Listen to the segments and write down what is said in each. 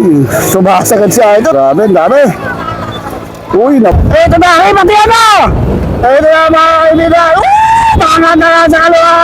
Uy, sumasagad siya ito. Grabe, dami. Uy, eto na, hey, pati ano? Eto na mga kaibigan. Baka na sa kaliwa.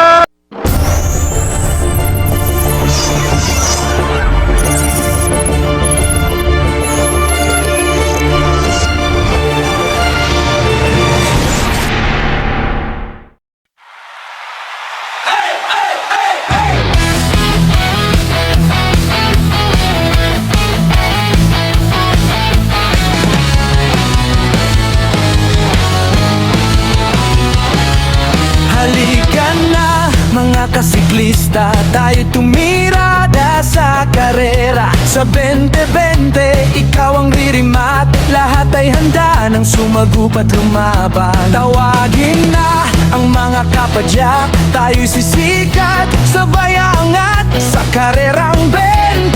Halika na mga kasiklista, tayo tumirada sa karera. Sa 2020, ikaw ang ririmat, lahat ay handa ng sumagup at lumaban. Tawagin na ang mga kapadyak, tayo'y sisikat, sabay angat. Sa karerang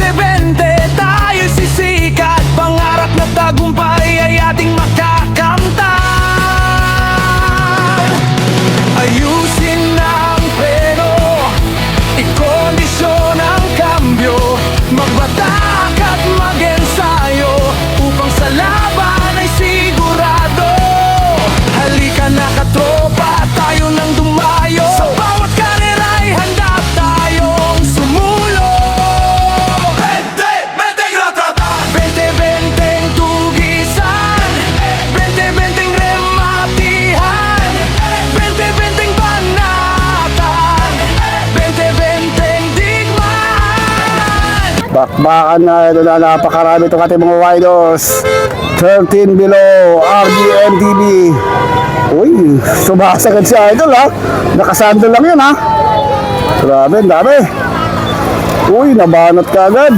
2020, tayo'y sisikat, pangarap na tagumpay ay ating makakamtan. Ayusin ang preno, ikondisyon ang kambyo, magbatak at mag-ensayo, upang sa laban ay sigurado. Halika na katropa, tayo nang dumayo, sa bawat karera ay handa tayong sumulong. 20-20 ratata, 20-20 tugisan, 20-20 rematihan, 20-20 banatan, 20-20 digmaan. Bakbakan na ito na, napakarami itong ating mga riders. 13 below, RDM TV. Uy, sumasagad siya ito ha. Nakasando lang yun ha. Grabe, dami. Uy, nabanat ka agad.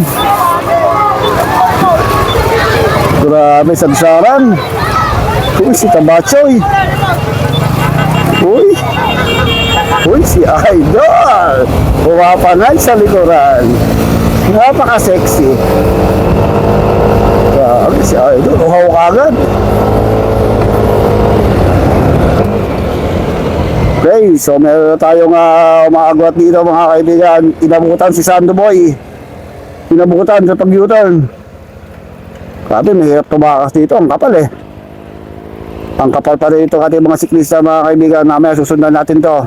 Grabe, sagsaran. Uy, si Tabachoy. Uy, si Idol. Pumapanay sa likuran. Napaka-sexy. Grabe, si Idol. Uhaw ka agad. Okay, so meron tayong umaagwat dito mga kaibigan. Inabutan si Sando Boy. Inabutan sa pag-U-turn. Grabe, mahirap tumakas dito. Ang kapal eh. Ang kapal pa rin ito ating mga siklista mga kaibigan. Mamaya susundan natin to.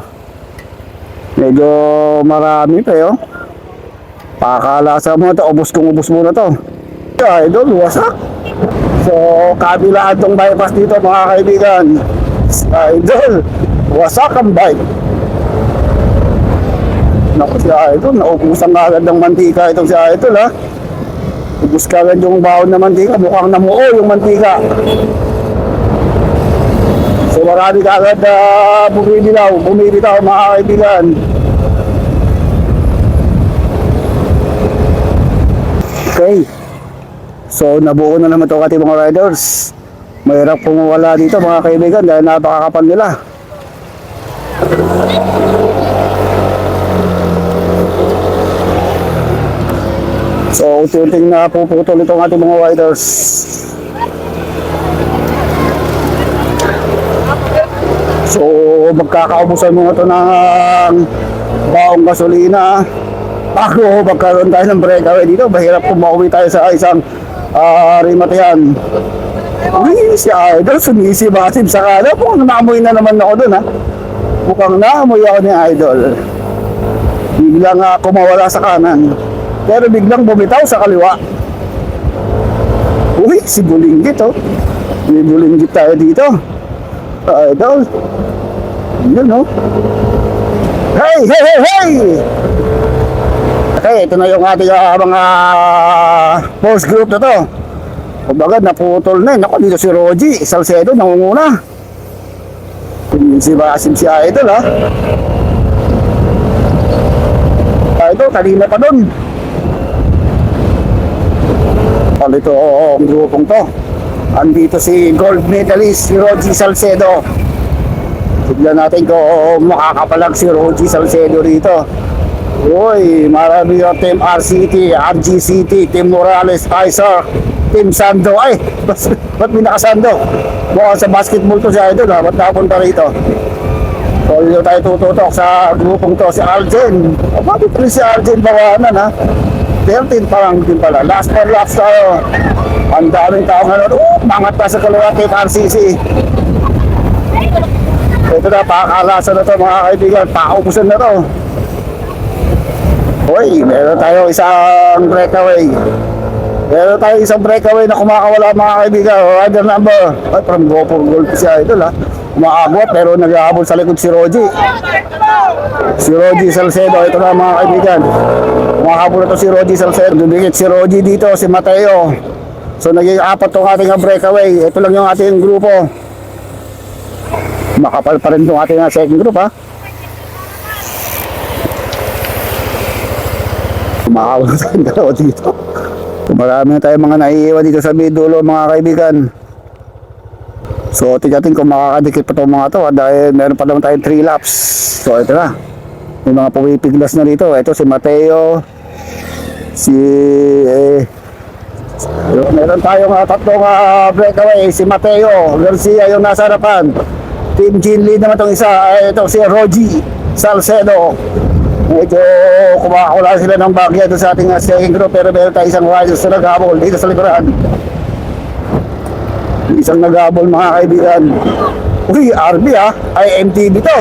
Medyo marami pa yun. Pakalasa mo ito. Ubus kong ubus muna to. Idol, wasak. So, kabilaan tong bypass dito mga kaibigan. Idol, wasak ang bike. Naku, si Idol, naubusan ka agad ng mantika itong si Idol ha. Ubus ka agad yung baon na mantika. Mukhang namuo yung mantika. So marami ka agad bumibitaw mga kaibigan. Okay. So nabuo na naman itong ating mga riders. Mahirap pumawala dito mga kaibigan dahil napakakapal nila. So unti-unting napuputol itong ating mga riders. So magkakaubusan muna ito ng baong gasolina bago magkaroon tayo ng breakaway dito. Mahirap kung mauwi tayo sa isang rimatihan. Uy, si Idol sumisibasim sa kanan. Mukhang naamoy na naman ako dun ha. Mukhang naamoy ako ni Idol. Biglang kumawala sa kanan, pero biglang bumitaw sa kaliwa. Uy, si Bulinggit oh. May Bulinggit tayo dito. Idol. Yun oh. Hey! Okay, ito na yung ating mga post group na to. Kumbaga naputol na eh. Naku, dito si Rogie Salcedo nangunguna. Si Basim si Idol ha. Idol, kanina pa dun. Ito ang grupong to. Andito si gold medalist si Rogie Salcedo. Tignan natin kung makakapalag si Rogie Salcedo rito. Uy, marami yung Team RCT, RGCT, Team Morales, Isaac, Team Sando. Ay, ba't may nakasando? Mukhang sa basketball to si Idol ha. Ba't nakapunta rito? So dito tayo tututok sa grupong to. Si Arjen. Bakit rin si Arjen bawanan ha? 13 pa lang din pala. Last 4 laps tayo. Ang daming tao ngayon. Mangat pa sa Kalawate RCC. Ito na, pakakalasan na to mga kaibigan. Paubusan na to. Hoy, meron tayo isang breakaway. Meron tayo isang breakaway na kumakawala mga kaibigan. Rider number. Ay, from GoPro Gold siya idol ha. Umaabot pero nag-aabot sa likod si Rogie. Si Rogie Salcedo. Ito na mga kaibigan. Umahabol na to si Rogie Salcedo. Dumikit si Rogie dito, si Mateo. So naging 4 tong ating breakaway. Ito lang yung ating grupo. Makapal pa rin itong ating second group ha. Kumakaw na tayong dalawa dito. Marami na tayong mga naiiwan dito sa midulo mga kaibigan. So tingnan kung makakadikit pa itong mga to dahil meron pa naman tayong 3 laps. So ito na. May mga pumipiglas na dito. Ito si Mateo. Meron tayong tatlong breakaway. Si Mateo Garcia yung nasa harapan. Team Gin lead naman itong isa. Ito si Rogie Salcedo. Medyo kumakula sila ng bagya doon sa ating second group. Pero meron tayo isang riders na nag-habol dito sa likuran. Isang nag-habol mga kaibigan. Uy, RB ay MTB to.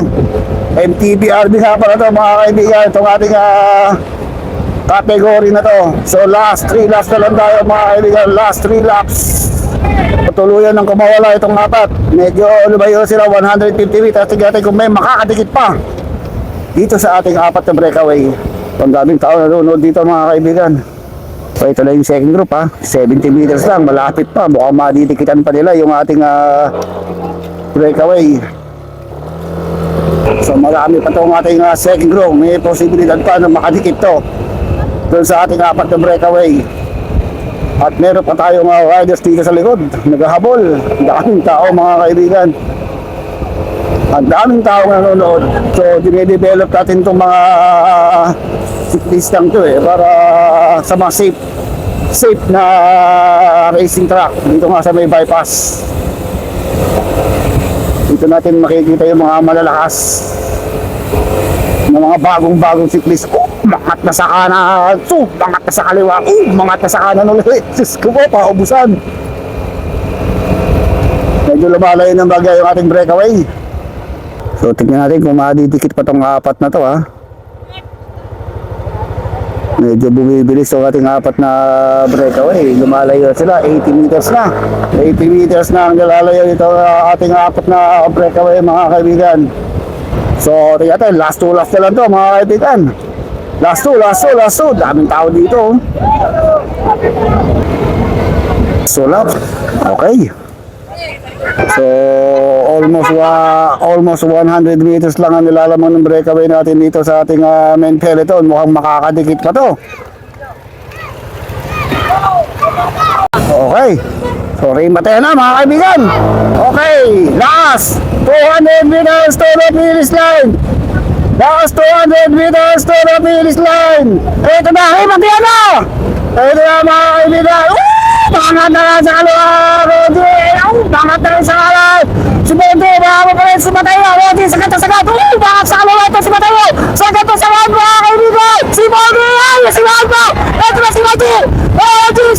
MTB RB nga pala to mga kaibigan. Itong ating category na to. So last 3 laps na lang tayo mga kaibigan. Last 3 laps. Tuluyan ng kumawala itong 4. Medyo lumayo sila 150 meters. Tignan kung may makakadikit pa dito sa ating 4 na breakaway. Ang daming tao nanonood dito mga kaibigan. So ito na yung second group 70 meters lang, malapit pa. Mukhang madidikitan pa nila yung ating breakaway. So marami pa itong ating second group. May posibilidad pa na makadikit to doon sa ating 4 na breakaway. At meron pa tayong riders dito sa likod, naghahabol. Ang daming tao mga kaibigan. Ang daming tao nanonood. So dinedevelop natin itong mga siklistang to para sa mga safe na racing track dito nga sa may bypass. Dito natin makikita yung mga malalakas na mga bagong siklist. Mangat na sa kanan, mangat na sa kaliwa, mangat na sa kanan ulit. Diyos ko po, paubusan. Medyo lumalayo ng bagay yung ating breakaway. So tingnan natin kung madidikit pa itong 4 na to Medyo bumibilis yung ating 4 na breakaway. Lumalayo sila, 80 meters na. 80 meters na ang nilalayo ito ating 4 na breakaway mga kaibigan. So tingnan natin, last 2 laps na lang to mga kaibigan. Last 2. Daming tao dito. So laps. Okay. So almost 100 meters lang ang nilalaman ng breakaway natin dito sa ating main peloton. Mukhang makakadikit pa to. Okay. So rimate na mga kaibigan. Okay. Last 200 meters to the finish line. Last 200 meters to the finish line. Ito na. Rimate na. Ito na mga kaibigan. Pangat na lang sa kaliwa, Rogie! Pangat na lang sa kanan! Si Bondi, mahaba pa rin si Mateo! Rogie, sagat! Pangat sa kaliwa ito si Mateo! Sagat sa kanan mga kaibigan! Si Bondi! Si Waldo! Ito na si Rogie! Rogie,